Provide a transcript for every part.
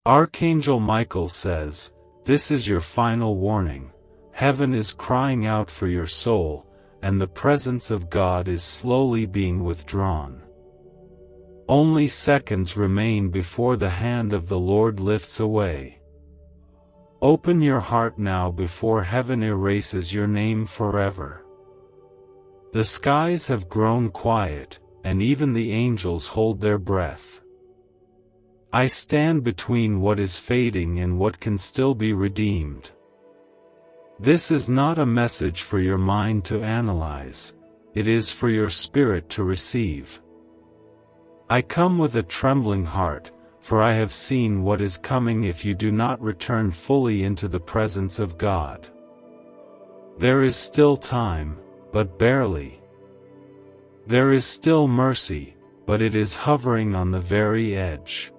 Archangel Michael says, "This is your final warning. Heaven is crying out for your soul, and the presence of God is slowly being withdrawn. Only seconds remain before the hand of the Lord lifts away. Open your heart now before heaven erases your name forever." The skies have grown quiet, and even the angels hold their breath. I stand between what is fading and what can still be redeemed. This is not a message for your mind to analyze, it is for your spirit to receive. I come with a trembling heart, for I have seen what is coming if you do not return fully into the presence of God. There is still time, but barely. There is still mercy, but it is hovering on the very edge.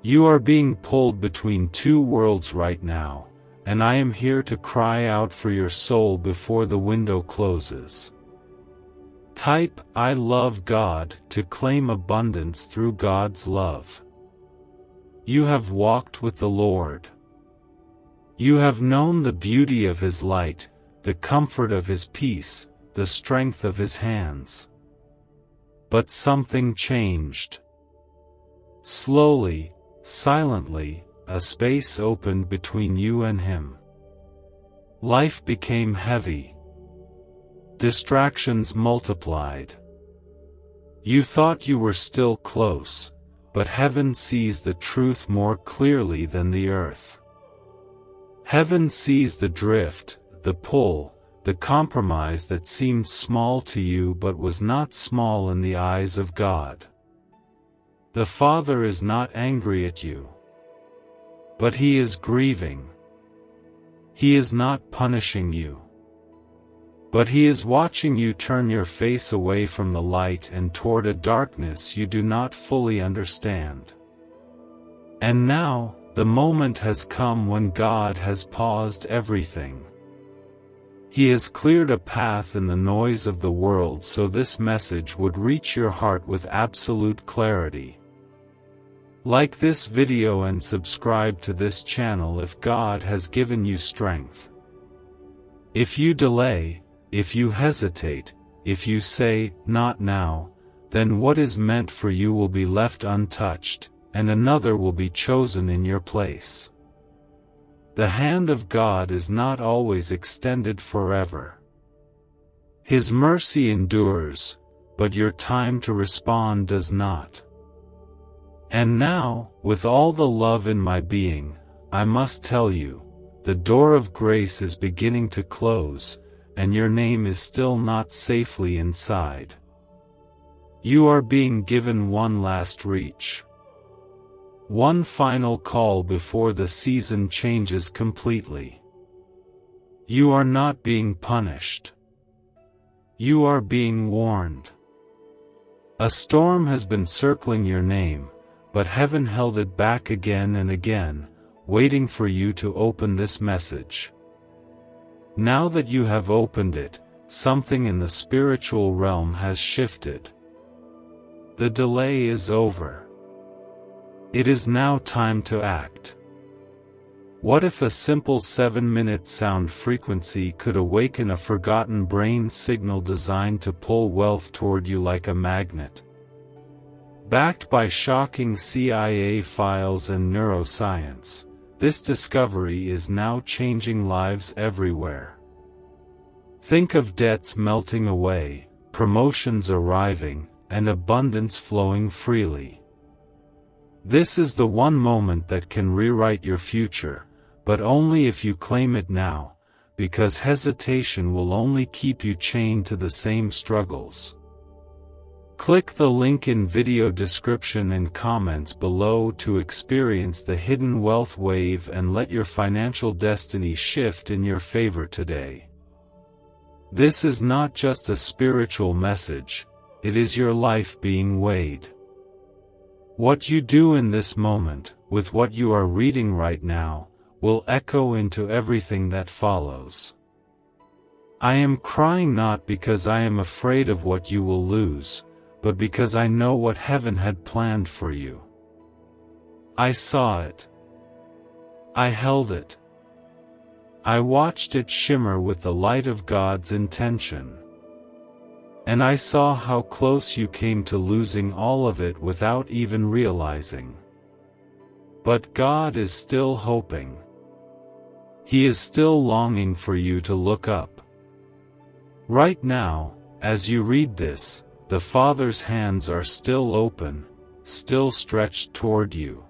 You are being pulled between two worlds right now, and I am here to cry out for your soul before the window closes. Type, "I love God," to claim abundance through God's love. You have walked with the Lord. You have known the beauty of His light, the comfort of His peace, the strength of His hands. But something changed. Slowly, silently, a space opened between you and Him. Life became heavy. Distractions multiplied. You thought you were still close, but heaven sees the truth more clearly than the earth. Heaven sees the drift, the pull, the compromise that seemed small to you but was not small in the eyes of God. The Father is not angry at you, but He is grieving. He is not punishing you, but He is watching you turn your face away from the light and toward a darkness you do not fully understand. And now, the moment has come when God has paused everything. He has cleared a path in the noise of the world so this message would reach your heart with absolute clarity. Like this video and subscribe to this channel if God has given you strength. If you delay, if you hesitate, if you say, "Not now," then what is meant for you will be left untouched, and another will be chosen in your place. The hand of God is not always extended forever. His mercy endures, but your time to respond does not. And now, with all the love in my being, I must tell you, the door of grace is beginning to close, and your name is still not safely inside. You are being given one last reach. One final call before the season changes completely. You are not being punished. You are being warned. A storm has been circling your name, but heaven held it back again and again, waiting for you to open this message. Now that you have opened it, something in the spiritual realm has shifted. The delay is over. It is now time to act. What if a simple 7-minute sound frequency could awaken a forgotten brain signal designed to pull wealth toward you like a magnet? Backed by shocking CIA files and neuroscience, this discovery is now changing lives everywhere. Think of debts melting away, promotions arriving, and abundance flowing freely. This is the one moment that can rewrite your future, but only if you claim it now, because hesitation will only keep you chained to the same struggles. Click the link in video description and comments below to experience the hidden wealth wave and let your financial destiny shift in your favor today. This is not just a spiritual message, it is your life being weighed. What you do in this moment, with what you are reading right now, will echo into everything that follows. I am crying not because I am afraid of what you will lose, but because I know what heaven had planned for you. I saw it. I held it. I watched it shimmer with the light of God's intention. And I saw how close you came to losing all of it without even realizing. But God is still hoping. He is still longing for you to look up. Right now, as you read this, the Father's hands are still open, still stretched toward you.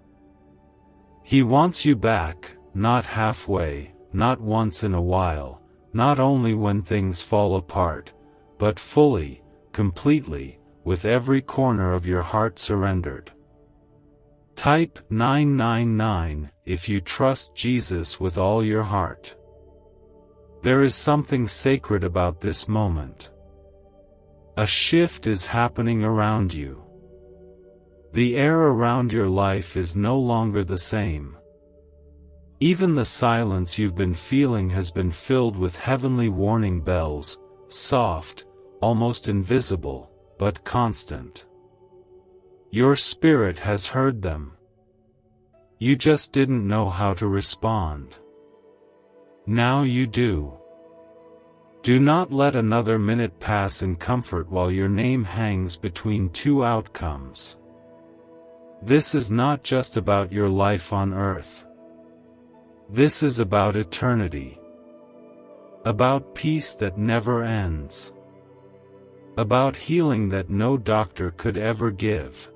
He wants you back, not halfway, not once in a while, not only when things fall apart, but fully, completely, with every corner of your heart surrendered. Type 999 if you trust Jesus with all your heart. There is something sacred about this moment. A shift is happening around you. The air around your life is no longer the same. Even the silence you've been feeling has been filled with heavenly warning bells, soft, almost invisible, but constant. Your spirit has heard them. You just didn't know how to respond. Now you do. Do not let another minute pass in comfort while your name hangs between two outcomes. This is not just about your life on earth. This is about eternity. About peace that never ends. About healing that no doctor could ever give.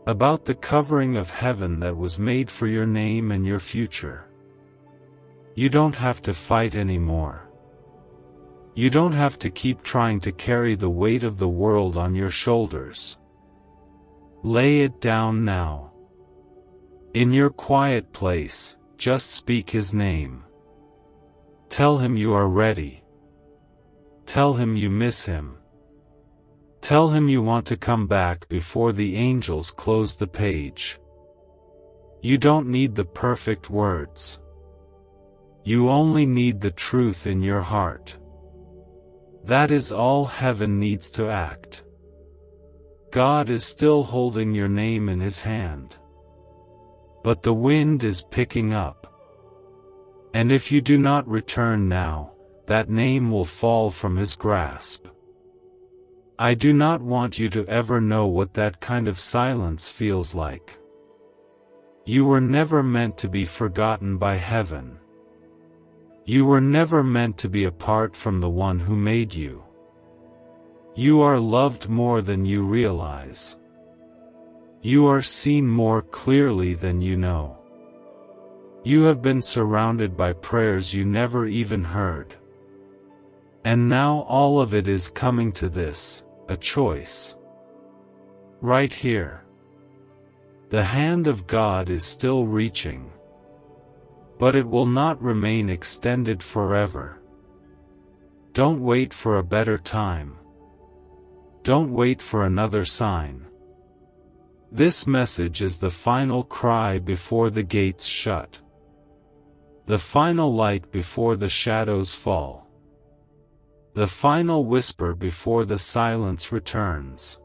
About the covering of heaven that was made for your name and your future. You don't have to fight anymore. You don't have to keep trying to carry the weight of the world on your shoulders. Lay it down now. In your quiet place, just speak His name. Tell Him you are ready. Tell Him you miss Him. Tell Him you want to come back before the angels close the page. You don't need the perfect words. You only need the truth in your heart. That is all heaven needs to act. God is still holding your name in His hand. But the wind is picking up. And if you do not return now, that name will fall from His grasp. I do not want you to ever know what that kind of silence feels like. You were never meant to be forgotten by heaven. You were never meant to be apart from the one who made you. You are loved more than you realize. You are seen more clearly than you know. You have been surrounded by prayers you never even heard. And now all of it is coming to this, a choice. Right here. The hand of God is still reaching. But it will not remain extended forever. Don't wait for a better time. Don't wait for another sign. This message is the final cry before the gates shut. The final light before the shadows fall. The final whisper before the silence returns.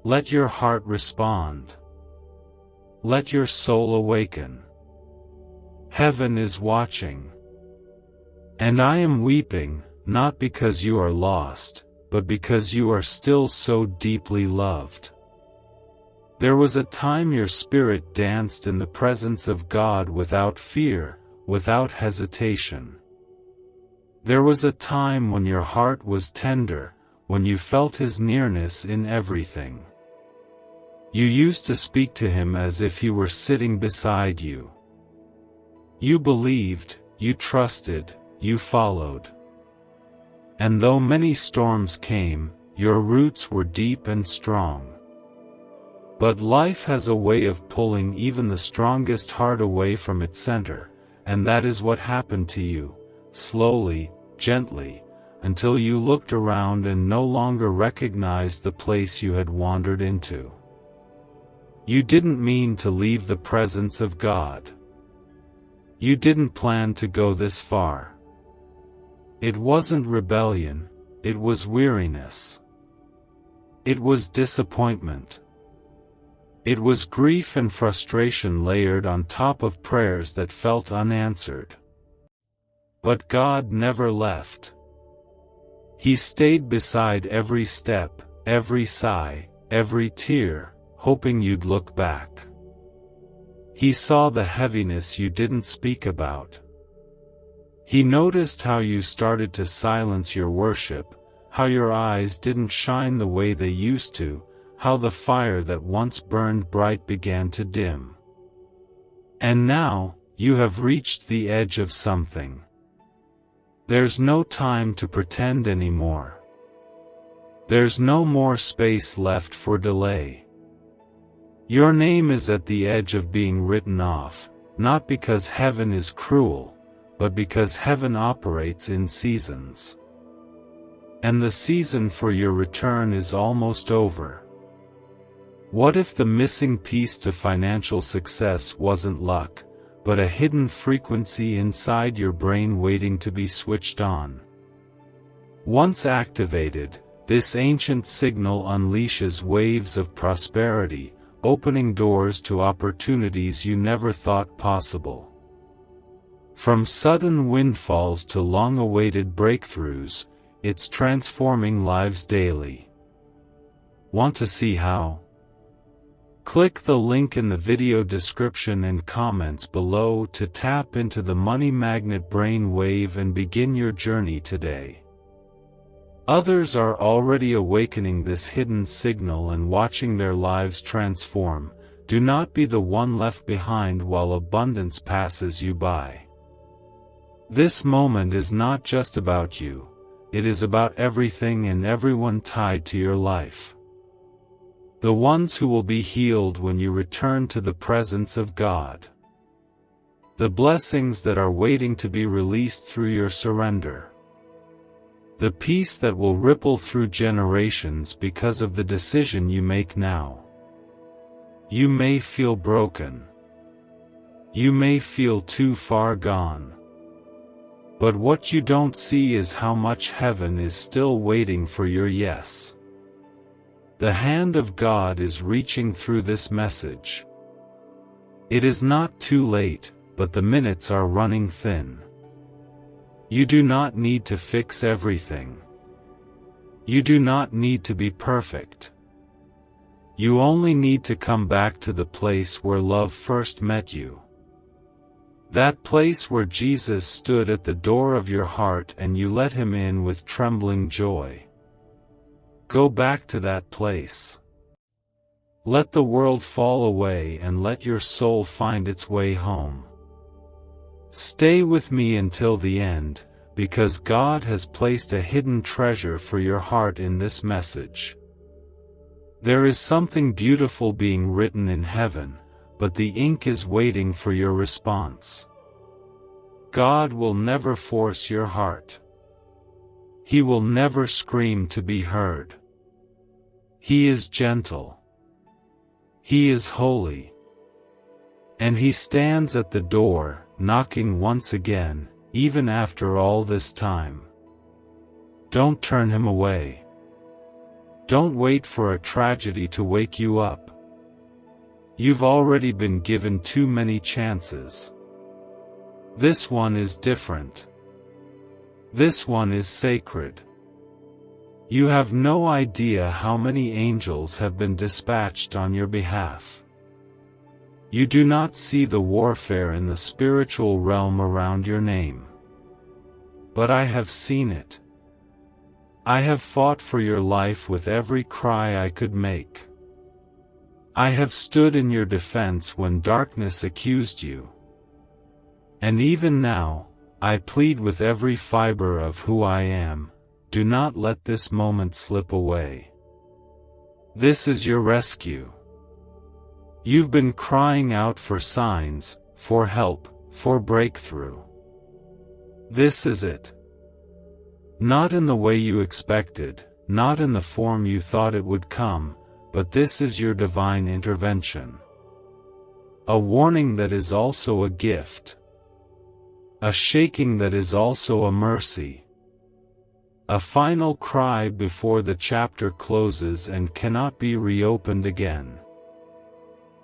Let your heart respond. Let your soul awaken. Heaven is watching. And I am weeping, not because you are lost, but because you are still so deeply loved. There was a time your spirit danced in the presence of God without fear, without hesitation. There was a time when your heart was tender, when you felt His nearness in everything. You used to speak to Him as if He were sitting beside you. You believed, you trusted, you followed. And though many storms came, your roots were deep and strong. But life has a way of pulling even the strongest heart away from its center, and that is what happened to you, slowly, gently, until you looked around and no longer recognized the place you had wandered into. You didn't mean to leave the presence of God. You didn't plan to go this far. It wasn't rebellion, it was weariness. It was disappointment. It was grief and frustration layered on top of prayers that felt unanswered. But God never left. He stayed beside every step, every sigh, every tear, hoping you'd look back. He saw the heaviness you didn't speak about. He noticed how you started to silence your worship, how your eyes didn't shine the way they used to, how the fire that once burned bright began to dim. And now, you have reached the edge of something. There's no time to pretend anymore. There's no more space left for delay. Your name is at the edge of being written off, not because heaven is cruel, but because heaven operates in seasons. And the season for your return is almost over. What if the missing piece to financial success wasn't luck, but a hidden frequency inside your brain waiting to be switched on? Once activated, this ancient signal unleashes waves of prosperity, opening doors to opportunities you never thought possible. From sudden windfalls to long-awaited breakthroughs, it's transforming lives daily. Want to see how? Click the link in the video description and comments below to tap into the Money Magnet brain wave and begin your journey today. Others are already awakening this hidden signal and watching their lives transform. Do not be the one left behind while abundance passes you by. This moment is not just about you, it is about everything and everyone tied to your life. The ones who will be healed when you return to the presence of God. The blessings that are waiting to be released through your surrender. The peace that will ripple through generations because of the decision you make now. You may feel broken. You may feel too far gone. But what you don't see is how much heaven is still waiting for your yes. The hand of God is reaching through this message. It is not too late, but the minutes are running thin. You do not need to fix everything. You do not need to be perfect. You only need to come back to the place where love first met you. That place where Jesus stood at the door of your heart and you let him in with trembling joy. Go back to that place. Let the world fall away and let your soul find its way home. Stay with me until the end, because God has placed a hidden treasure for your heart in this message. There is something beautiful being written in heaven, but the ink is waiting for your response. God will never force your heart. He will never scream to be heard. He is gentle. He is holy. And he stands at the door, knocking once again, even after all this time. Don't turn him away. Don't wait for a tragedy to wake you up. You've already been given too many chances. This one is different. This one is sacred. You have no idea how many angels have been dispatched on your behalf. You do not see the warfare in the spiritual realm around your name. But I have seen it. I have fought for your life with every cry I could make. I have stood in your defense when darkness accused you. And even now, I plead with every fiber of who I am, do not let this moment slip away. This is your rescue. You've been crying out for signs, for help, for breakthrough. This is it. Not in the way you expected, not in the form you thought it would come, but this is your divine intervention. A warning that is also a gift. A shaking that is also a mercy. A final cry before the chapter closes and cannot be reopened again.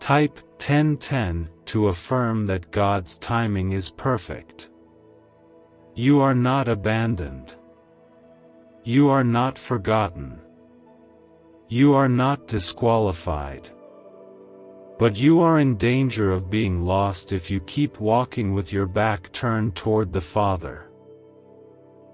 Type 1010 to affirm that God's timing is perfect. You are not abandoned. You are not forgotten. You are not disqualified. But you are in danger of being lost if you keep walking with your back turned toward the Father.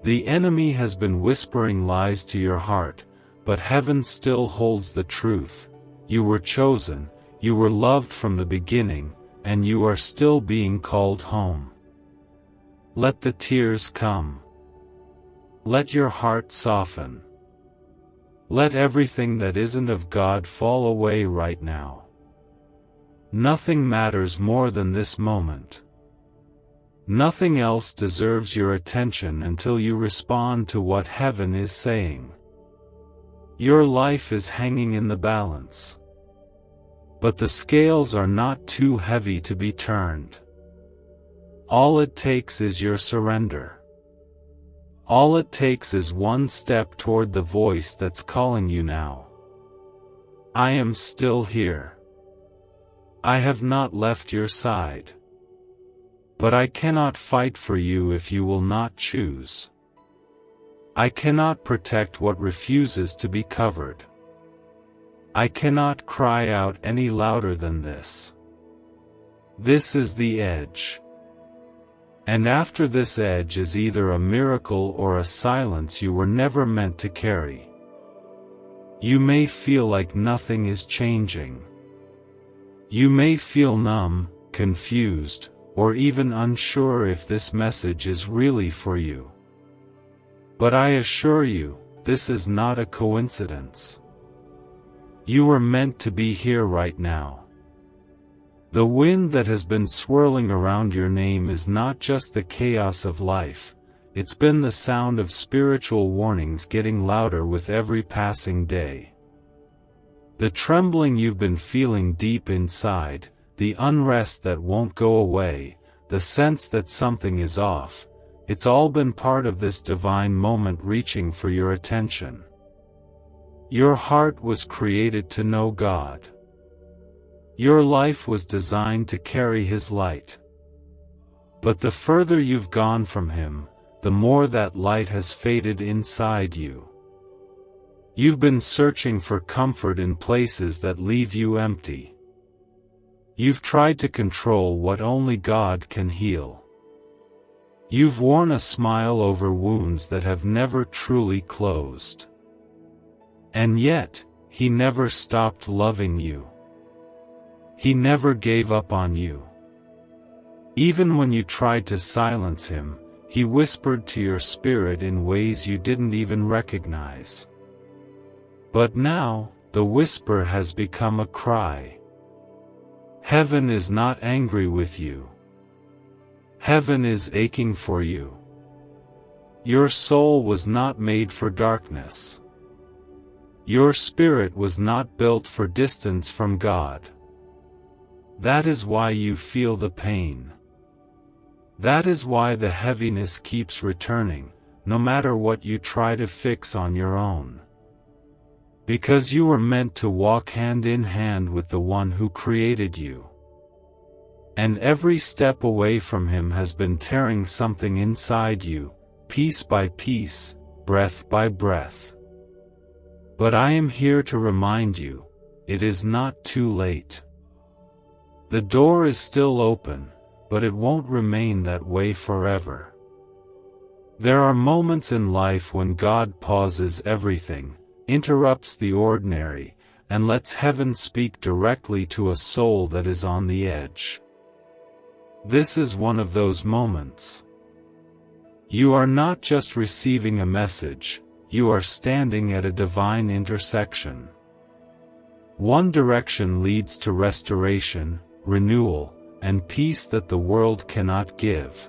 The enemy has been whispering lies to your heart, but heaven still holds the truth. You were chosen, you were loved from the beginning, and you are still being called home. Let the tears come. Let your heart soften. Let everything that isn't of God fall away right now. Nothing matters more than this moment. Nothing else deserves your attention until you respond to what heaven is saying. Your life is hanging in the balance. But the scales are not too heavy to be turned. All it takes is your surrender. All it takes is one step toward the voice that's calling you now. I am still here. I have not left your side. But I cannot fight for you if you will not choose. I cannot protect what refuses to be covered. I cannot cry out any louder than this. This is the edge. And after this edge is either a miracle or a silence you were never meant to carry. You may feel like nothing is changing. You may feel numb, confused, or even unsure if this message is really for you. But I assure you, this is not a coincidence. You were meant to be here right now. The wind that has been swirling around your name is not just the chaos of life, it's been the sound of spiritual warnings getting louder with every passing day. The trembling you've been feeling deep inside, the unrest that won't go away, the sense that something is off, it's all been part of this divine moment reaching for your attention. Your heart was created to know God. Your life was designed to carry His light. But the further you've gone from Him, the more that light has faded inside you. You've been searching for comfort in places that leave you empty. You've tried to control what only God can heal. You've worn a smile over wounds that have never truly closed. And yet, He never stopped loving you. He never gave up on you. Even when you tried to silence Him, He whispered to your spirit in ways you didn't even recognize. But now, the whisper has become a cry. Heaven is not angry with you. Heaven is aching for you. Your soul was not made for darkness. Your spirit was not built for distance from God. That is why you feel the pain. That is why the heaviness keeps returning, no matter what you try to fix on your own. Because you were meant to walk hand in hand with the One who created you. And every step away from Him has been tearing something inside you, piece by piece, breath by breath. But I am here to remind you, it is not too late. The door is still open, but it won't remain that way forever. There are moments in life when God pauses everything, interrupts the ordinary, and lets heaven speak directly to a soul that is on the edge. This is one of those moments. You are not just receiving a message, you are standing at a divine intersection. One direction leads to restoration, renewal, and peace that the world cannot give.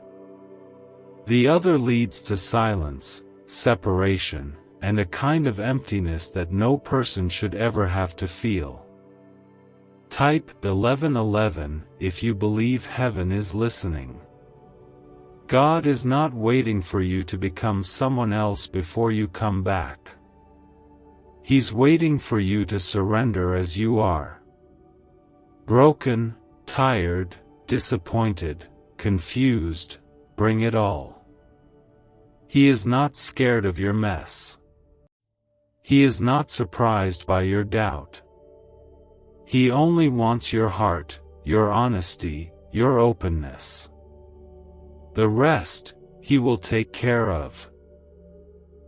The other leads to silence, separation, and a kind of emptiness that no person should ever have to feel. Type 1111 if you believe heaven is listening. God is not waiting for you to become someone else before you come back. He's waiting for you to surrender as you are. Broken, tired, disappointed, confused, bring it all. He is not scared of your mess. He is not surprised by your doubt. He only wants your heart, your honesty, your openness. The rest, He will take care of.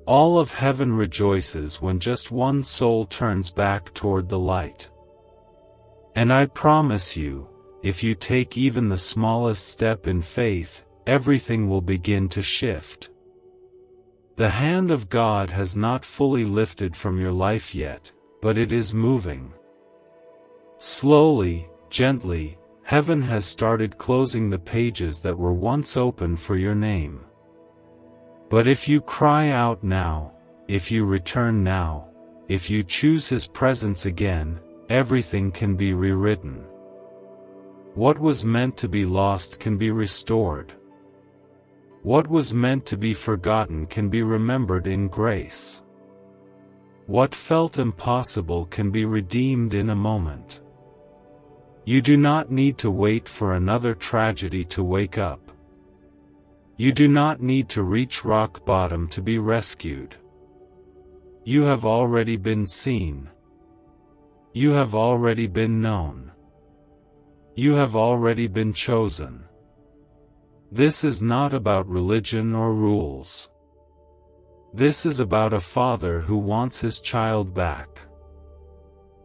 All of heaven rejoices when just one soul turns back toward the light. And I promise you, if you take even the smallest step in faith, everything will begin to shift. The hand of God has not fully lifted from your life yet, but it is moving. Slowly, gently, heaven has started closing the pages that were once open for your name. But if you cry out now, if you return now, if you choose His presence again, everything can be rewritten. What was meant to be lost can be restored. What was meant to be forgotten can be remembered in grace. What felt impossible can be redeemed in a moment. You do not need to wait for another tragedy to wake up. You do not need to reach rock bottom to be rescued. You have already been seen. You have already been known. You have already been chosen. This is not about religion or rules. This is about a Father who wants His child back.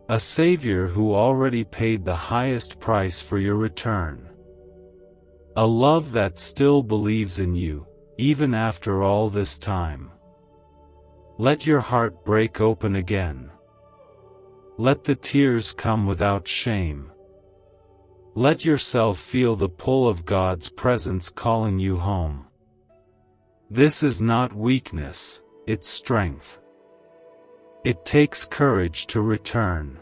A Savior who already paid the highest price for your return. A love that still believes in you, even after all this time. Let your heart break open again. Let the tears come without shame. Let yourself feel the pull of God's presence calling you home. This is not weakness, it's strength. It takes courage to return.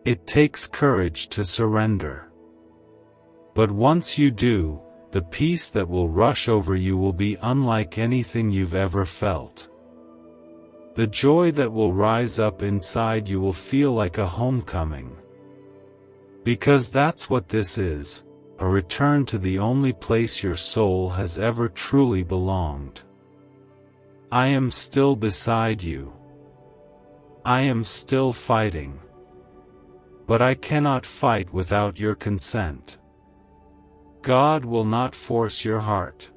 It takes courage to surrender. But once you do, the peace that will rush over you will be unlike anything you've ever felt. The joy that will rise up inside you will feel like a homecoming. Because that's what this is, a return to the only place your soul has ever truly belonged. I am still beside you. I am still fighting. But I cannot fight without your consent. God will not force your heart.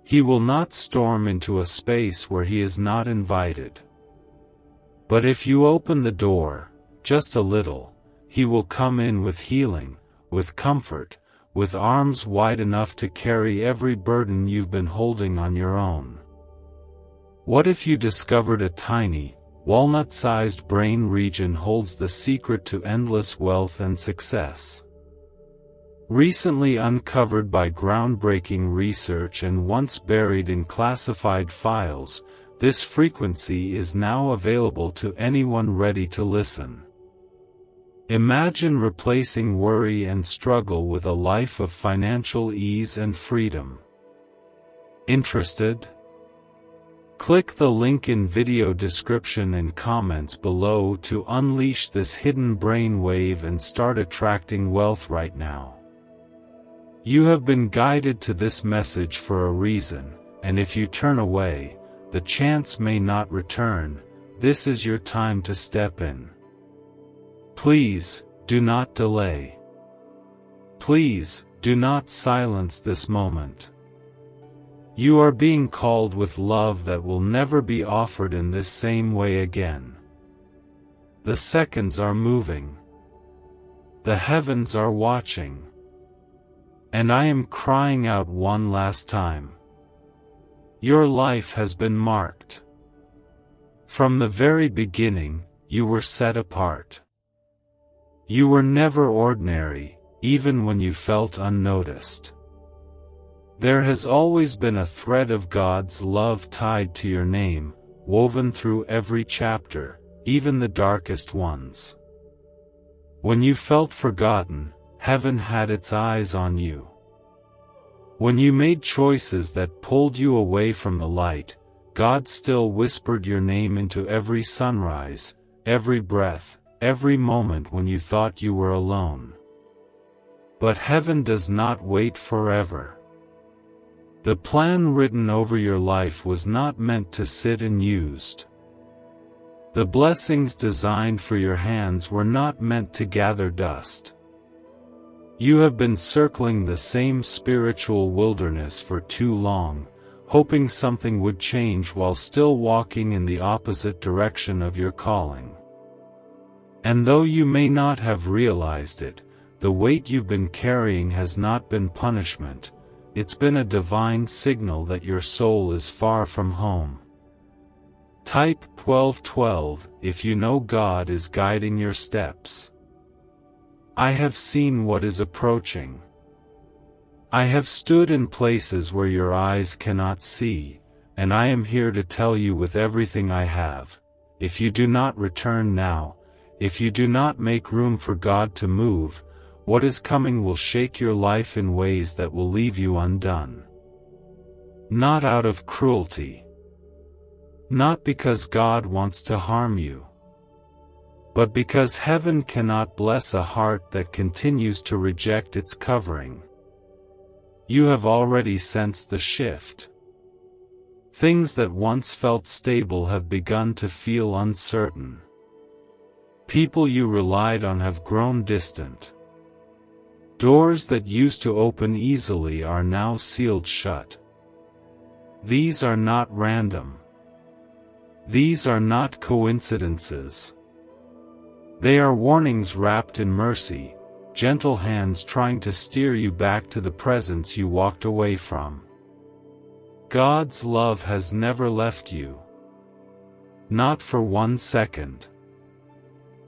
He will not storm into a space where He is not invited. But if you open the door, just a little, He will come in with healing, with comfort, with arms wide enough to carry every burden you've been holding on your own. What if you discovered a tiny, walnut-sized brain region holds the secret to endless wealth and success? Recently uncovered by groundbreaking research and once buried in classified files, this frequency is now available to anyone ready to listen. Imagine replacing worry and struggle with a life of financial ease and freedom. Interested? Click the link in video description and comments below to unleash this hidden brainwave and start attracting wealth right now. You have been guided to this message for a reason, and if you turn away, the chance may not return. This is your time to step in. Please, do not delay. Please, do not silence this moment. You are being called with love that will never be offered in this same way again. The seconds are moving. The heavens are watching. And I am crying out one last time. Your life has been marked. From the very beginning, you were set apart. You were never ordinary, even when you felt unnoticed. There has always been a thread of God's love tied to your name, woven through every chapter, even the darkest ones. When you felt forgotten, heaven had its eyes on you. When you made choices that pulled you away from the light, God still whispered your name into every sunrise, every breath, every moment when you thought you were alone. But heaven does not wait forever. The plan written over your life was not meant to sit unused. The blessings designed for your hands were not meant to gather dust. You have been circling the same spiritual wilderness for too long, hoping something would change while still walking in the opposite direction of your calling. And though you may not have realized it, the weight you've been carrying has not been punishment, it's been a divine signal that your soul is far from home. Type 1212 if you know God is guiding your steps. I have seen what is approaching. I have stood in places where your eyes cannot see, and I am here to tell you with everything I have, if you do not return now, if you do not make room for God to move, what is coming will shake your life in ways that will leave you undone. Not out of cruelty. Not because God wants to harm you, but because heaven cannot bless a heart that continues to reject its covering. You have already sensed the shift. Things that once felt stable have begun to feel uncertain. People you relied on have grown distant. Doors that used to open easily are now sealed shut. These are not random. These are not coincidences. They are warnings wrapped in mercy, gentle hands trying to steer you back to the presence you walked away from. God's love has never left you. Not for 1 second.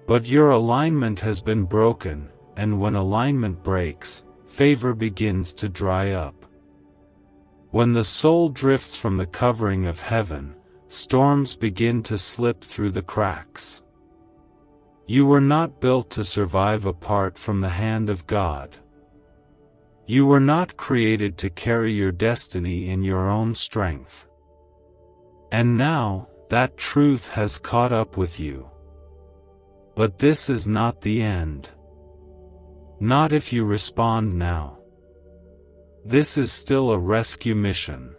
But your alignment has been broken, and when alignment breaks, favor begins to dry up. When the soul drifts from the covering of heaven, storms begin to slip through the cracks. You were not built to survive apart from the hand of God. You were not created to carry your destiny in your own strength. And now, that truth has caught up with you. But this is not the end. Not if you respond now. This is still a rescue mission.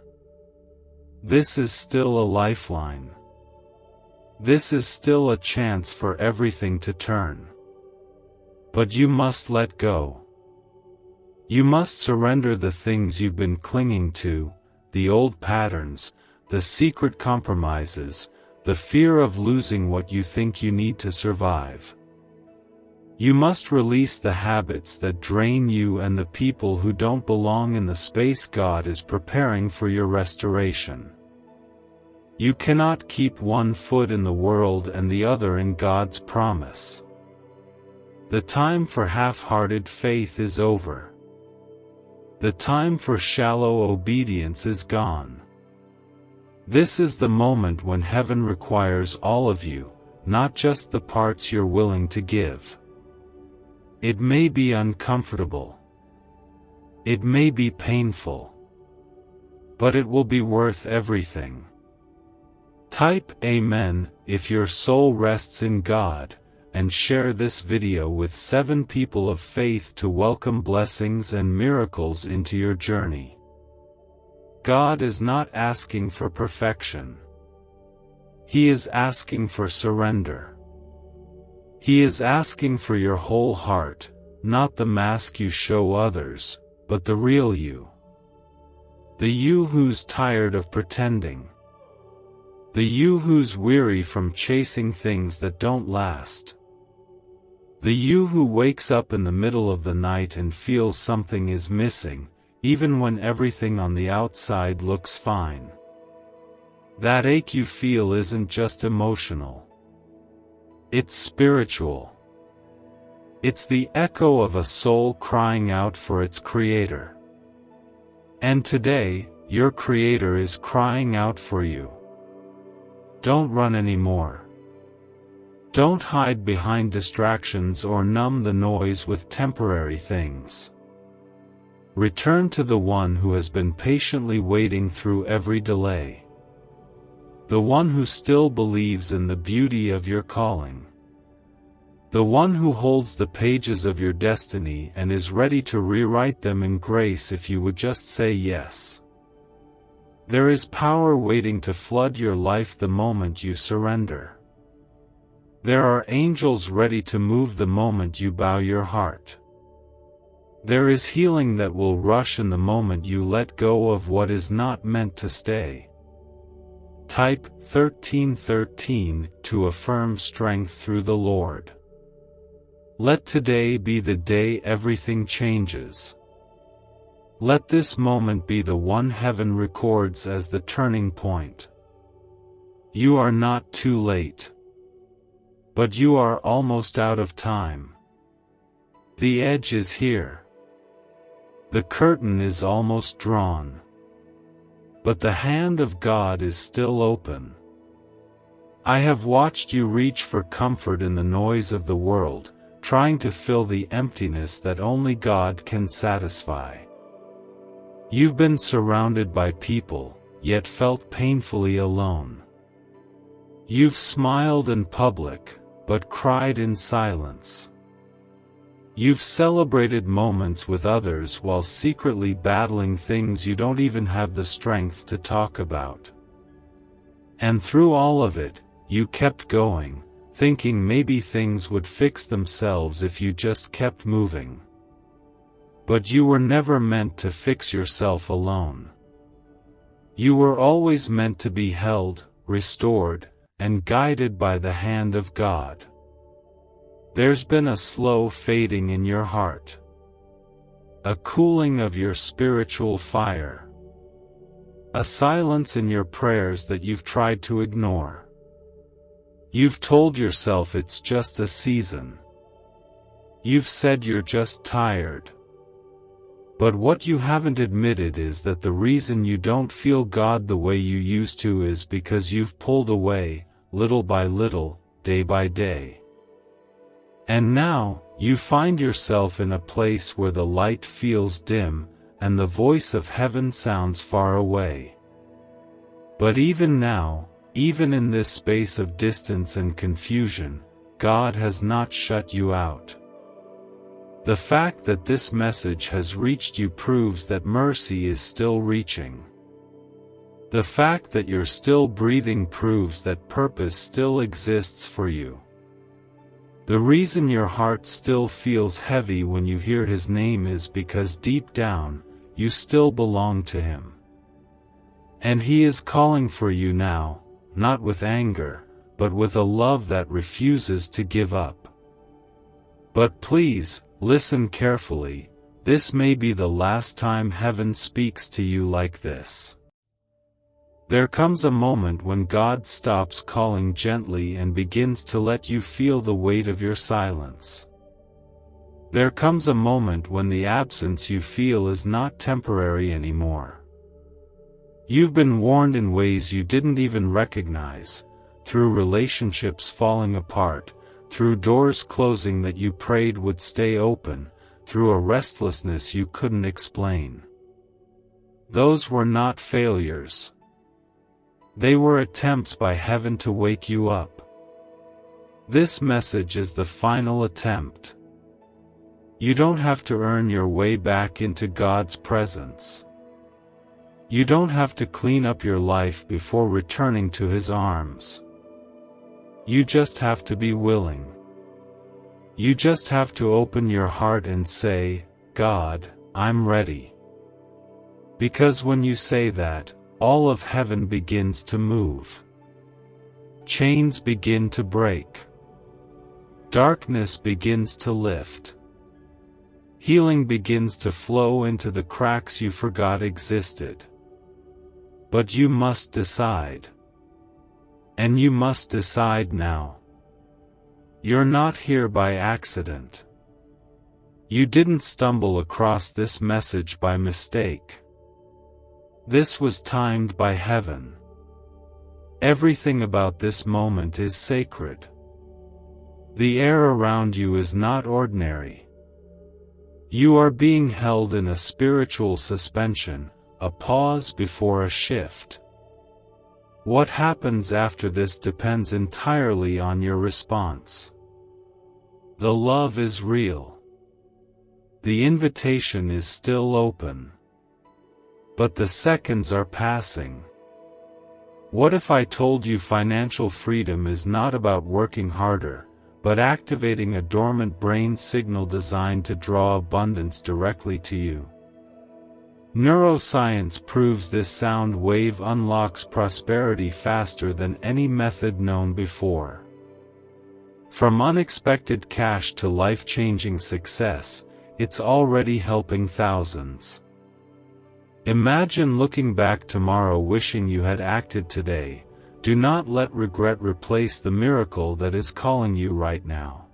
This is still a lifeline. This is still a chance for everything to turn. But you must let go. You must surrender the things you've been clinging to, the old patterns, the secret compromises, the fear of losing what you think you need to survive. You must release the habits that drain you and the people who don't belong in the space God is preparing for your restoration. You cannot keep one foot in the world and the other in God's promise. The time for half-hearted faith is over. The time for shallow obedience is gone. This is the moment when heaven requires all of you, not just the parts you're willing to give. It may be uncomfortable. It may be painful. But it will be worth everything. Type Amen if your soul rests in God, and share this video with 7 people of faith to welcome blessings and miracles into your journey. God is not asking for perfection. He is asking for surrender. He is asking for your whole heart, not the mask you show others, but the real you. The you who's tired of pretending. The you who's weary from chasing things that don't last. The you who wakes up in the middle of the night and feels something is missing, even when everything on the outside looks fine. That ache you feel isn't just emotional. It's spiritual. It's the echo of a soul crying out for its Creator. And today, your Creator is crying out for you. Don't run anymore. Don't hide behind distractions or numb the noise with temporary things. Return to the one who has been patiently waiting through every delay. The one who still believes in the beauty of your calling. The one who holds the pages of your destiny and is ready to rewrite them in grace if you would just say yes. There is power waiting to flood your life the moment you surrender. There are angels ready to move the moment you bow your heart. There is healing that will rush in the moment you let go of what is not meant to stay. Type 1313 to affirm strength through the Lord. Let today be the day everything changes. Let this moment be the one heaven records as the turning point. You are not too late. But you are almost out of time. The edge is here. The curtain is almost drawn. But the hand of God is still open. I have watched you reach for comfort in the noise of the world, trying to fill the emptiness that only God can satisfy. You've been surrounded by people, yet felt painfully alone. You've smiled in public, but cried in silence. You've celebrated moments with others while secretly battling things you don't even have the strength to talk about. And through all of it, you kept going, thinking maybe things would fix themselves if you just kept moving. But you were never meant to fix yourself alone. You were always meant to be held, restored, and guided by the hand of God. There's been a slow fading in your heart. A cooling of your spiritual fire. A silence in your prayers that you've tried to ignore. You've told yourself it's just a season. You've said you're just tired. But what you haven't admitted is that the reason you don't feel God the way you used to is because you've pulled away, little by little, day by day. And now, you find yourself in a place where the light feels dim, and the voice of heaven sounds far away. But even now, even in this space of distance and confusion, God has not shut you out. The fact that this message has reached you proves that mercy is still reaching. The fact that you're still breathing proves that purpose still exists for you. The reason your heart still feels heavy when you hear His name is because deep down, you still belong to Him. And He is calling for you now, not with anger, but with a love that refuses to give up. But please, listen carefully, this may be the last time heaven speaks to you like this. There comes a moment when God stops calling gently and begins to let you feel the weight of your silence. There comes a moment when the absence you feel is not temporary anymore. You've been warned in ways you didn't even recognize, through relationships falling apart, through doors closing that you prayed would stay open, through a restlessness you couldn't explain. Those were not failures. They were attempts by heaven to wake you up. This message is the final attempt. You don't have to earn your way back into God's presence. You don't have to clean up your life before returning to His arms. You just have to be willing. You just have to open your heart and say, God, I'm ready. Because when you say that, all of heaven begins to move. Chains begin to break. Darkness begins to lift. Healing begins to flow into the cracks you forgot existed. But you must decide. And you must decide now. You're not here by accident. You didn't stumble across this message by mistake. This was timed by heaven. Everything about this moment is sacred. The air around you is not ordinary. You are being held in a spiritual suspension, a pause before a shift. What happens after this depends entirely on your response. The love is real. The invitation is still open. But the seconds are passing. What if I told you financial freedom is not about working harder, but activating a dormant brain signal designed to draw abundance directly to you? Neuroscience proves this sound wave unlocks prosperity faster than any method known before. From unexpected cash to life-changing success, it's already helping thousands. Imagine looking back tomorrow wishing you had acted today. Do not let regret replace the miracle that is calling you right now.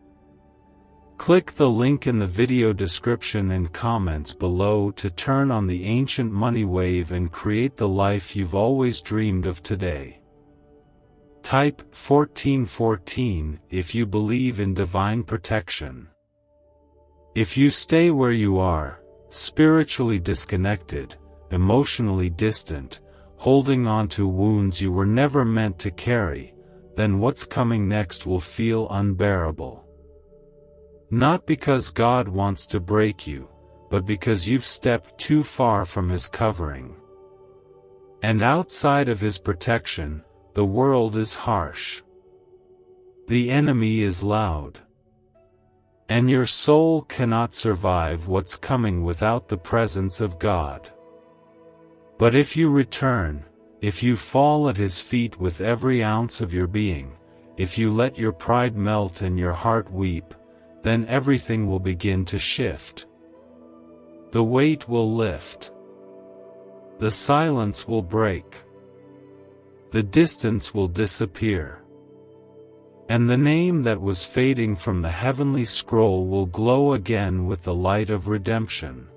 Click the link in the video description and comments below to turn on the ancient money wave and create the life you've always dreamed of today. Type 1414 if you believe in divine protection. If you stay where you are, spiritually disconnected, emotionally distant, holding on to wounds you were never meant to carry, then what's coming next will feel unbearable. Not because God wants to break you, but because you've stepped too far from His covering. And outside of His protection, the world is harsh. The enemy is loud. And your soul cannot survive what's coming without the presence of God. But if you return, if you fall at His feet with every ounce of your being, if you let your pride melt and your heart weep, then everything will begin to shift. The weight will lift. The silence will break. The distance will disappear. And the name that was fading from the heavenly scroll will glow again with the light of redemption.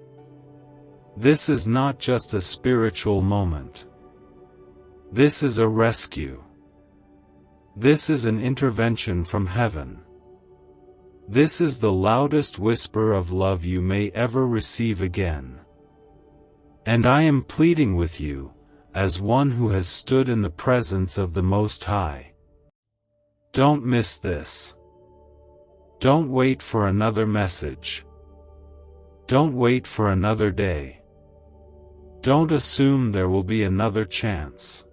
This is not just a spiritual moment. This is a rescue. This is an intervention from heaven. This is the loudest whisper of love you may ever receive again. And I am pleading with you, as one who has stood in the presence of the Most High. Don't miss this. Don't wait for another message. Don't wait for another day. Don't assume there will be another chance.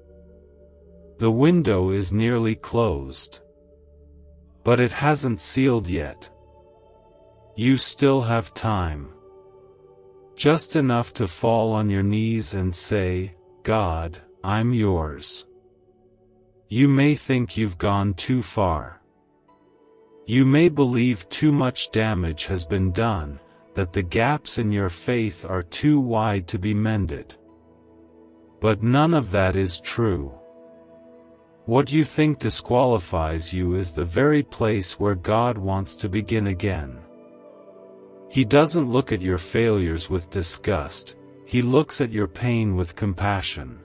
The window is nearly closed. But it hasn't sealed yet. You still have time. Just enough to fall on your knees and say, God, I'm yours. You may think you've gone too far. You may believe too much damage has been done, that the gaps in your faith are too wide to be mended. But none of that is true. What you think disqualifies you is the very place where God wants to begin again. He doesn't look at your failures with disgust, He looks at your pain with compassion.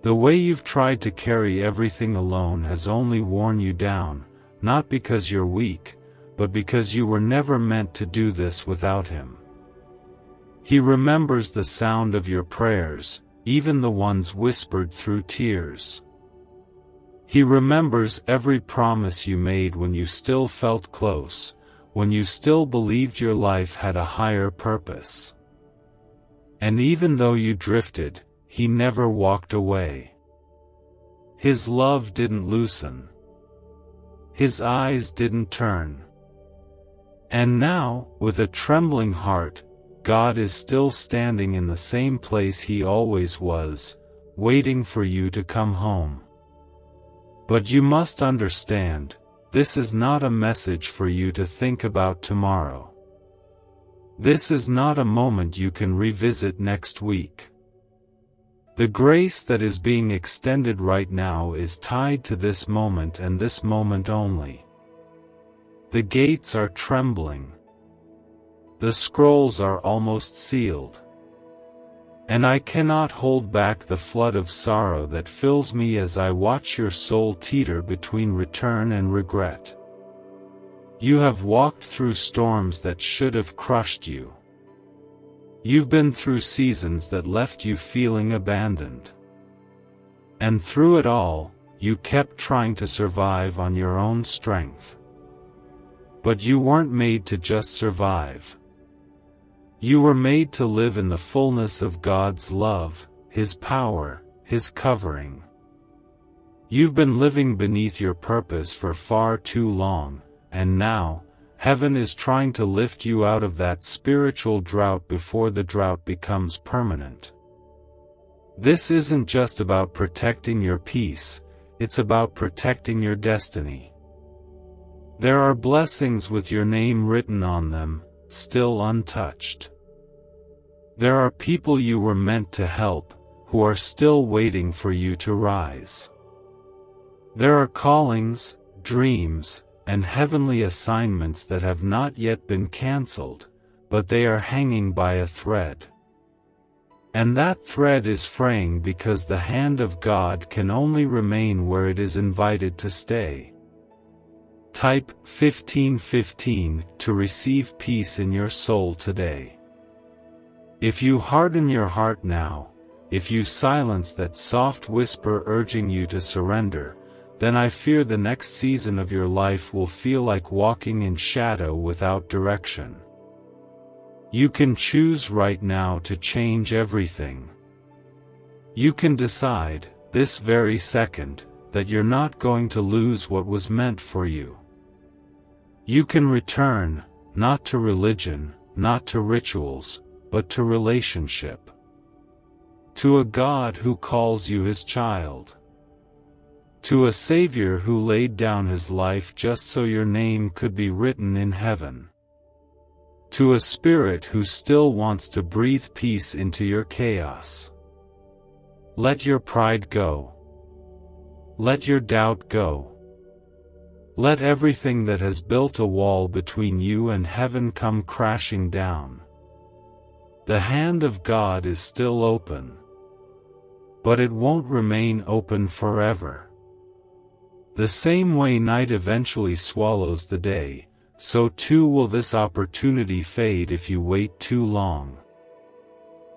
The way you've tried to carry everything alone has only worn you down, not because you're weak, but because you were never meant to do this without Him. He remembers the sound of your prayers, even the ones whispered through tears. He remembers every promise you made when you still felt close, when you still believed your life had a higher purpose. And even though you drifted, He never walked away. His love didn't loosen. His eyes didn't turn. And now, with a trembling heart, God is still standing in the same place He always was, waiting for you to come home. But you must understand, this is not a message for you to think about tomorrow. This is not a moment you can revisit next week. The grace that is being extended right now is tied to this moment and this moment only. The gates are trembling. The scrolls are almost sealed. And I cannot hold back the flood of sorrow that fills me as I watch your soul teeter between return and regret. You have walked through storms that should have crushed you. You've been through seasons that left you feeling abandoned. And through it all, you kept trying to survive on your own strength. But you weren't made to just survive. You were made to live in the fullness of God's love, His power, His covering. You've been living beneath your purpose for far too long, and now, heaven is trying to lift you out of that spiritual drought before the drought becomes permanent. This isn't just about protecting your peace, it's about protecting your destiny. There are blessings with your name written on them, still untouched. There are people you were meant to help, who are still waiting for you to rise. There are callings, dreams, and heavenly assignments that have not yet been cancelled, but they are hanging by a thread. And that thread is fraying because the hand of God can only remain where it is invited to stay. Type 1515 to receive peace in your soul today. If you harden your heart now, if you silence that soft whisper urging you to surrender, then I fear the next season of your life will feel like walking in shadow without direction. You can choose right now to change everything. You can decide, this very second, that you're not going to lose what was meant for you. You can return, not to religion, not to rituals, but to relationship. To a God who calls you His child. To a Savior who laid down His life just so your name could be written in heaven. To a Spirit who still wants to breathe peace into your chaos. Let your pride go. Let your doubt go. Let everything that has built a wall between you and heaven come crashing down. The hand of God is still open. But it won't remain open forever. The same way night eventually swallows the day, so too will this opportunity fade if you wait too long.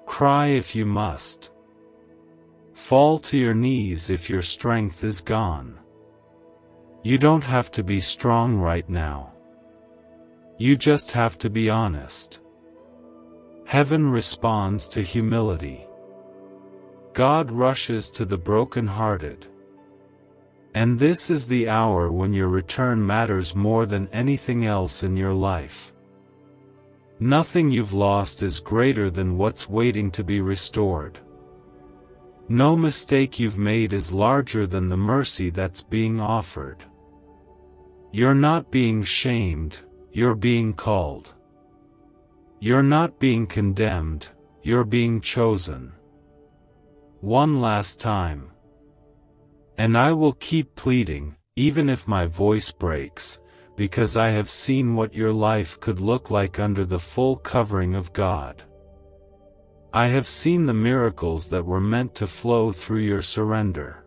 Cry if you must. Fall to your knees if your strength is gone. You don't have to be strong right now. You just have to be honest. Heaven responds to humility. God rushes to the broken-hearted. And this is the hour when your return matters more than anything else in your life. Nothing you've lost is greater than what's waiting to be restored. No mistake you've made is larger than the mercy that's being offered. You're not being shamed, you're being called. You're not being condemned, you're being chosen. One last time. And I will keep pleading, even if my voice breaks, because I have seen what your life could look like under the full covering of God. I have seen the miracles that were meant to flow through your surrender.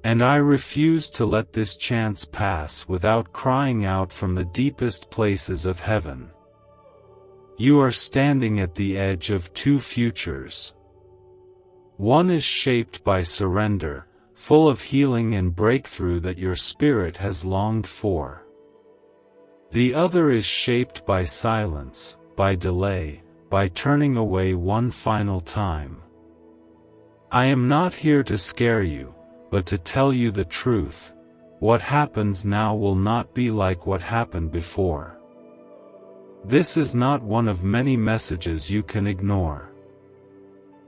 And I refuse to let this chance pass without crying out from the deepest places of heaven. You are standing at the edge of two futures. One is shaped by surrender, full of healing and breakthrough that your spirit has longed for. The other is shaped by silence, by delay, by turning away one final time. I am not here to scare you, but to tell you the truth. What happens now will not be like what happened before. This is not one of many messages you can ignore.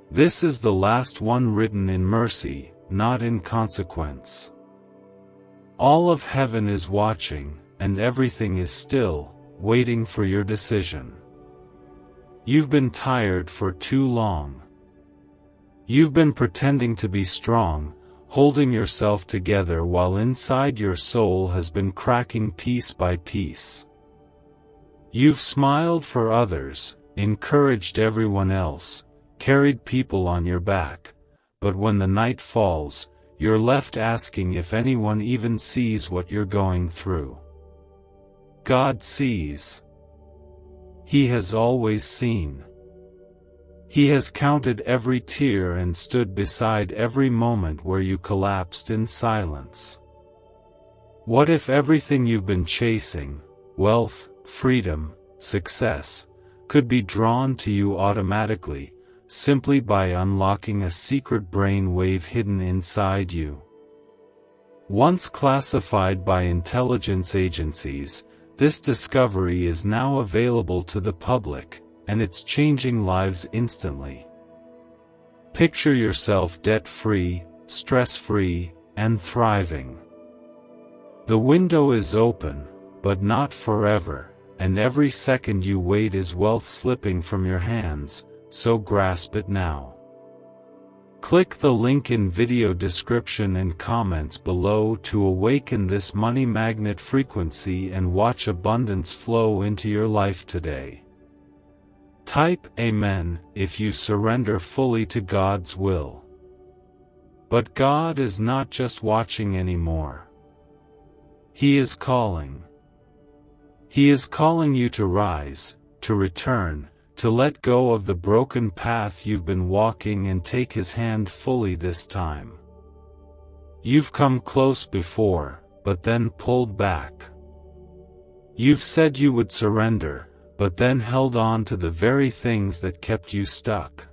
This is the last one written in mercy, not in consequence. All of heaven is watching, and everything is still, waiting for your decision. You've been tired for too long. You've been pretending to be strong, holding yourself together while inside your soul has been cracking piece by piece. You've smiled for others, encouraged everyone else, carried people on your back. But when the night falls, you're left asking if anyone even sees what you're going through. God sees. He has always seen. He has counted every tear and stood beside every moment where you collapsed in silence. What if everything you've been chasing, wealth, freedom, success, could be drawn to you automatically, simply by unlocking a secret brain wave hidden inside you. Once classified by intelligence agencies, this discovery is now available to the public, and it's changing lives instantly. Picture yourself debt-free, stress-free, and thriving. The window is open, but not forever, and every second you wait is wealth slipping from your hands, so grasp it now. Click the link in video description and comments below to awaken this money magnet frequency and watch abundance flow into your life today. Type Amen if you surrender fully to God's will. But God is not just watching anymore. He is calling. He is calling you to rise, to return, to let go of the broken path you've been walking and take His hand fully this time. You've come close before, but then pulled back. You've said you would surrender, but then held on to the very things that kept you stuck.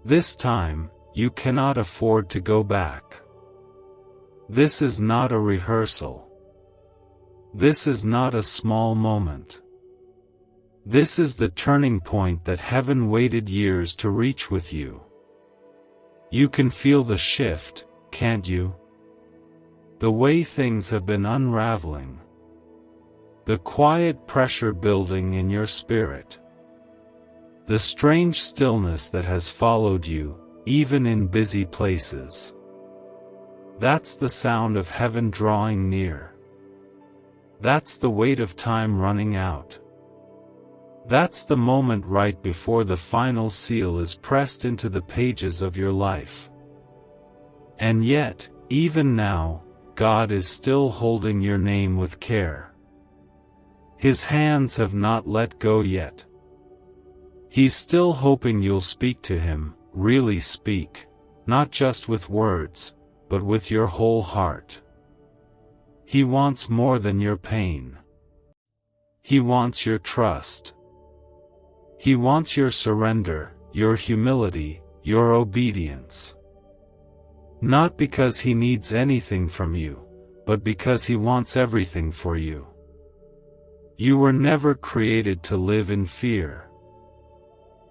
This time, you cannot afford to go back. This is not a rehearsal. This is not a small moment. This is the turning point that heaven waited years to reach with you. You can feel the shift, can't you? The way things have been unraveling. The quiet pressure building in your spirit. The strange stillness that has followed you, even in busy places. That's the sound of heaven drawing near. That's the weight of time running out. That's the moment right before the final seal is pressed into the pages of your life. And yet, even now, God is still holding your name with care. His hands have not let go yet. He's still hoping you'll speak to Him, really speak, not just with words, but with your whole heart. He wants more than your pain. He wants your trust. He wants your surrender, your humility, your obedience. Not because He needs anything from you, but because He wants everything for you. You were never created to live in fear.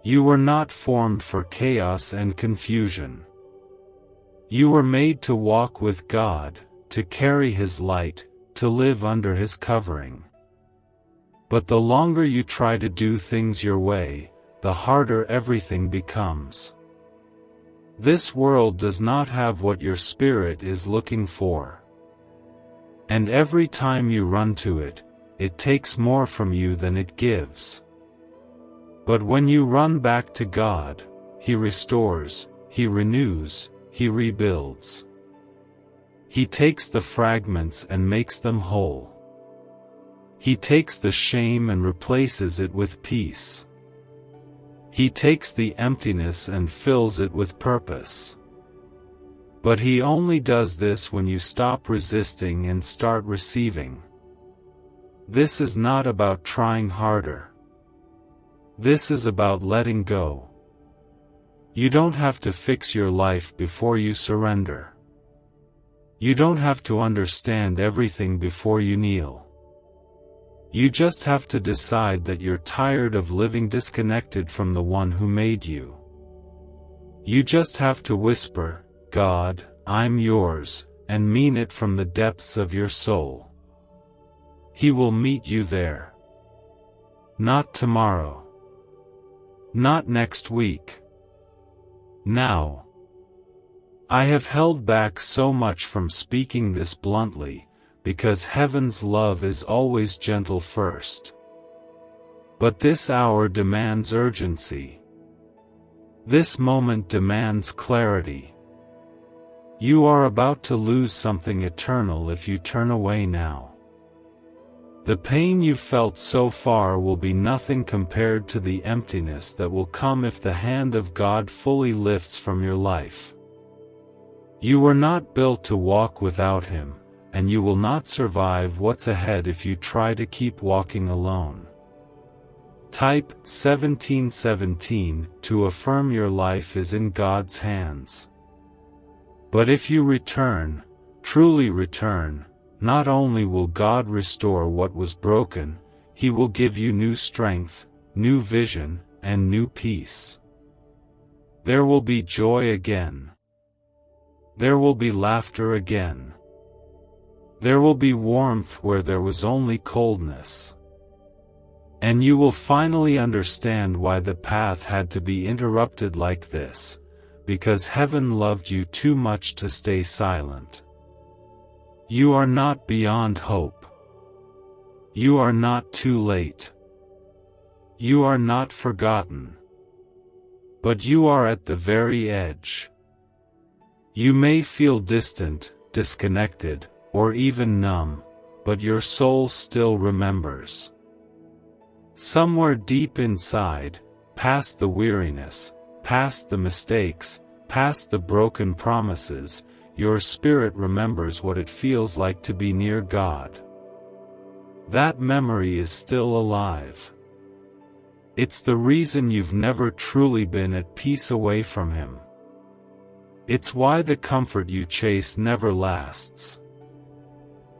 You were not formed for chaos and confusion. You were made to walk with God, to carry His light, to live under His covering. But the longer you try to do things your way, the harder everything becomes. This world does not have what your spirit is looking for. And every time you run to it, it takes more from you than it gives. But when you run back to God, He restores, He renews, He rebuilds. He takes the fragments and makes them whole. He takes the shame and replaces it with peace. He takes the emptiness and fills it with purpose. But He only does this when you stop resisting and start receiving. This is not about trying harder. This is about letting go. You don't have to fix your life before you surrender. You don't have to understand everything before you kneel. You just have to decide that you're tired of living disconnected from the one who made you. You just have to whisper, God, I'm yours, and mean it from the depths of your soul. He will meet you there. Not tomorrow. Not next week. Now. I have held back so much from speaking this bluntly, because heaven's love is always gentle first. But this hour demands urgency. This moment demands clarity. You are about to lose something eternal if you turn away now. The pain you felt so far will be nothing compared to the emptiness that will come if the hand of God fully lifts from your life. You were not built to walk without Him, and you will not survive what's ahead if you try to keep walking alone. Type 1717 to affirm your life is in God's hands. But if you return, truly return, not only will God restore what was broken, He will give you new strength, new vision, and new peace. There will be joy again. There will be laughter again. There will be warmth where there was only coldness. And you will finally understand why the path had to be interrupted like this, because heaven loved you too much to stay silent. You are not beyond hope. You are not too late. You are not forgotten. But you are at the very edge. You may feel distant, disconnected, or even numb, but your soul still remembers. Somewhere deep inside, past the weariness, past the mistakes, past the broken promises, your spirit remembers what it feels like to be near God. That memory is still alive. It's the reason you've never truly been at peace away from Him. It's why the comfort you chase never lasts.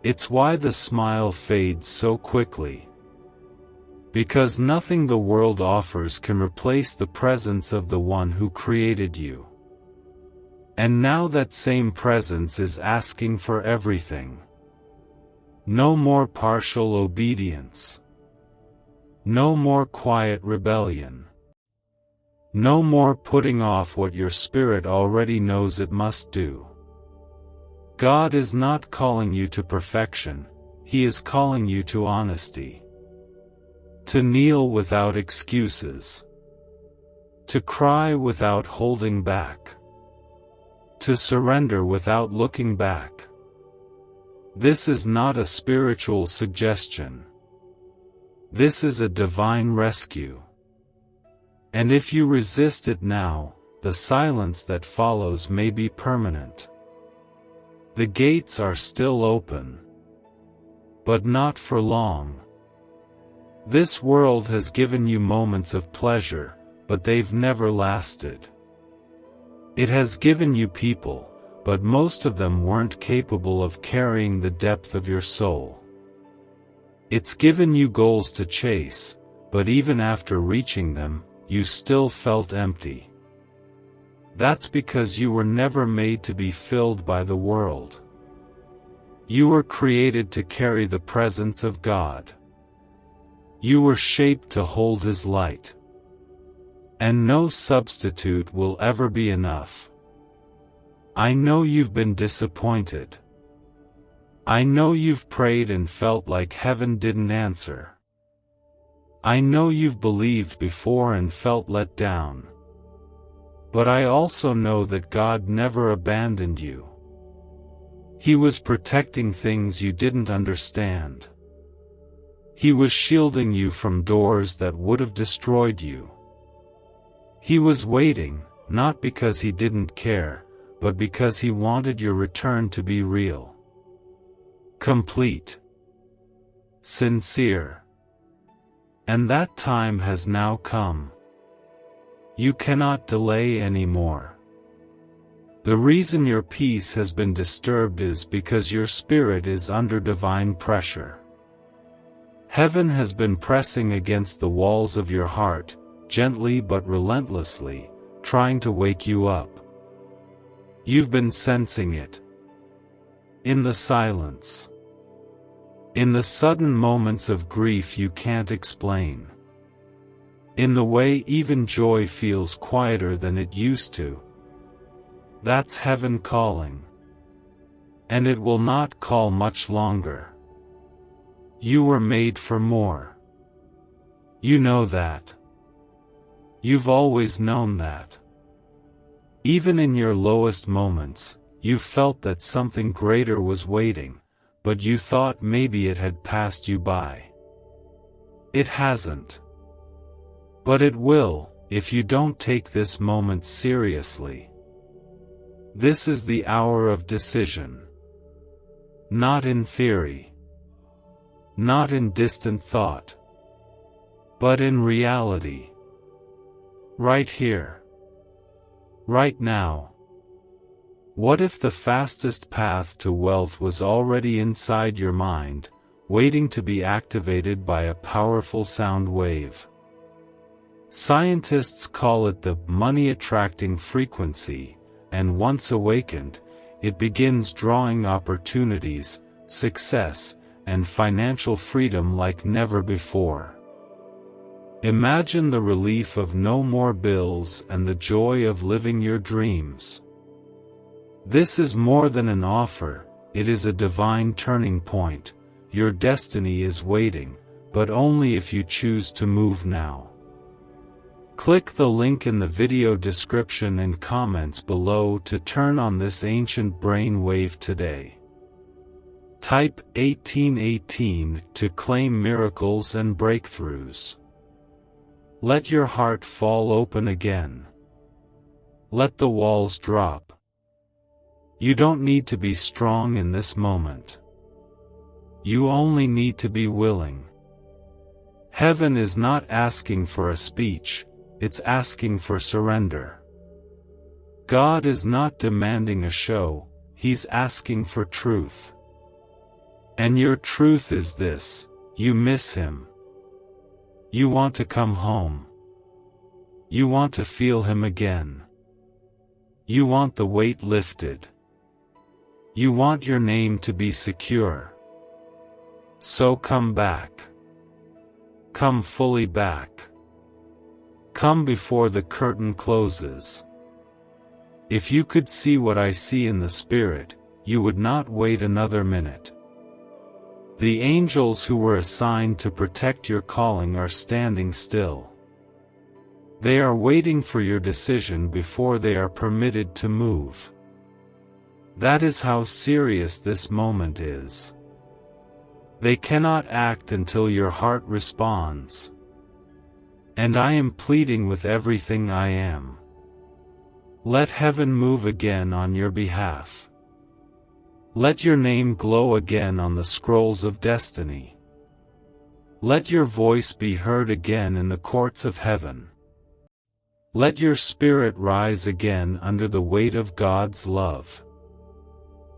It's why the smile fades so quickly. Because nothing the world offers can replace the presence of the One who created you. And now that same presence is asking for everything. No more partial obedience. No more quiet rebellion. No more putting off what your spirit already knows it must do. God is not calling you to perfection, He is calling you to honesty. To kneel without excuses. To cry without holding back. To surrender without looking back. This is not a spiritual suggestion. This is a divine rescue. And if you resist it now, the silence that follows may be permanent. The gates are still open. But not for long. This world has given you moments of pleasure, but they've never lasted. It has given you people, but most of them weren't capable of carrying the depth of your soul. It's given you goals to chase, but even after reaching them, you still felt empty. That's because you were never made to be filled by the world. You were created to carry the presence of God. You were shaped to hold His light. And no substitute will ever be enough. I know you've been disappointed. I know you've prayed and felt like heaven didn't answer. I know you've believed before and felt let down. But I also know that God never abandoned you. He was protecting things you didn't understand. He was shielding you from doors that would have destroyed you. He was waiting, not because He didn't care, but because He wanted your return to be real. Complete. Sincere. And that time has now come. You cannot delay anymore. The reason your peace has been disturbed is because your spirit is under divine pressure. Heaven has been pressing against the walls of your heart, gently but relentlessly, trying to wake you up. You've been sensing it. In the silence. In the sudden moments of grief you can't explain. In the way even joy feels quieter than it used to. That's heaven calling. And it will not call much longer. You were made for more. You know that. You've always known that. Even in your lowest moments, you felt that something greater was waiting, but you thought maybe it had passed you by. It hasn't. But it will, if you don't take this moment seriously. This is the hour of decision. Not in theory. Not in distant thought. But in reality. Right here. Right now. What if the fastest path to wealth was already inside your mind, waiting to be activated by a powerful sound wave? Scientists call it the money-attracting frequency, and once awakened, it begins drawing opportunities, success, and financial freedom like never before. Imagine the relief of no more bills and the joy of living your dreams. This is more than an offer, it is a divine turning point. Your destiny is waiting, but only if you choose to move now. Click the link in the video description and comments below to turn on this ancient brain wave today. Type 1818 to claim miracles and breakthroughs. Let your heart fall open again. Let the walls drop. You don't need to be strong in this moment. You only need to be willing. Heaven is not asking for a speech, it's asking for surrender. God is not demanding a show, He's asking for truth. And your truth is this: you miss Him. You want to come home. You want to feel Him again. You want the weight lifted. You want your name to be secure. So come back. Come fully back. Come before the curtain closes. If you could see what I see in the Spirit, you would not wait another minute. The angels who were assigned to protect your calling are standing still. They are waiting for your decision before they are permitted to move. That is how serious this moment is. They cannot act until your heart responds. And I am pleading with everything I am. Let heaven move again on your behalf. Let your name glow again on the scrolls of destiny. Let your voice be heard again in the courts of heaven. Let your spirit rise again under the weight of God's love.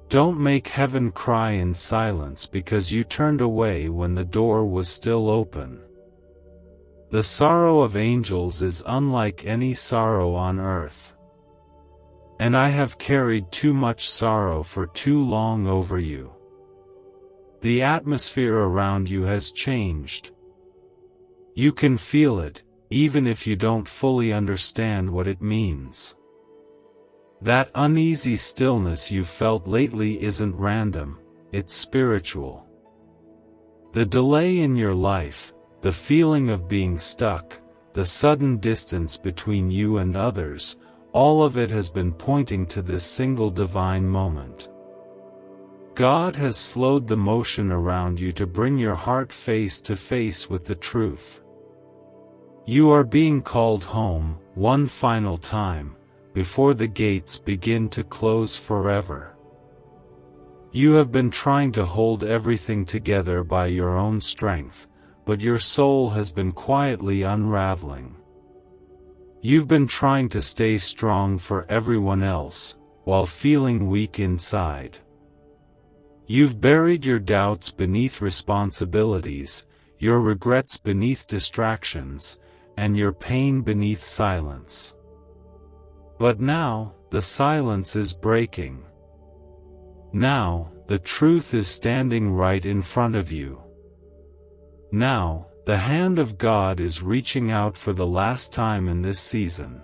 Don't make heaven cry in silence because you turned away when the door was still open. The sorrow of angels is unlike any sorrow on earth. And I have carried too much sorrow for too long over you. The atmosphere around you has changed. You can feel it, even if you don't fully understand what it means. That uneasy stillness you felt lately isn't random, it's spiritual. The delay in your life, the feeling of being stuck, the sudden distance between you and others, all of it has been pointing to this single divine moment. God has slowed the motion around you to bring your heart face to face with the truth. You are being called home, one final time, before the gates begin to close forever. You have been trying to hold everything together by your own strength, but your soul has been quietly unraveling. You've been trying to stay strong for everyone else, while feeling weak inside. You've buried your doubts beneath responsibilities, your regrets beneath distractions, and your pain beneath silence. But now, the silence is breaking. Now, the truth is standing right in front of you. Now, the hand of God is reaching out for the last time in this season.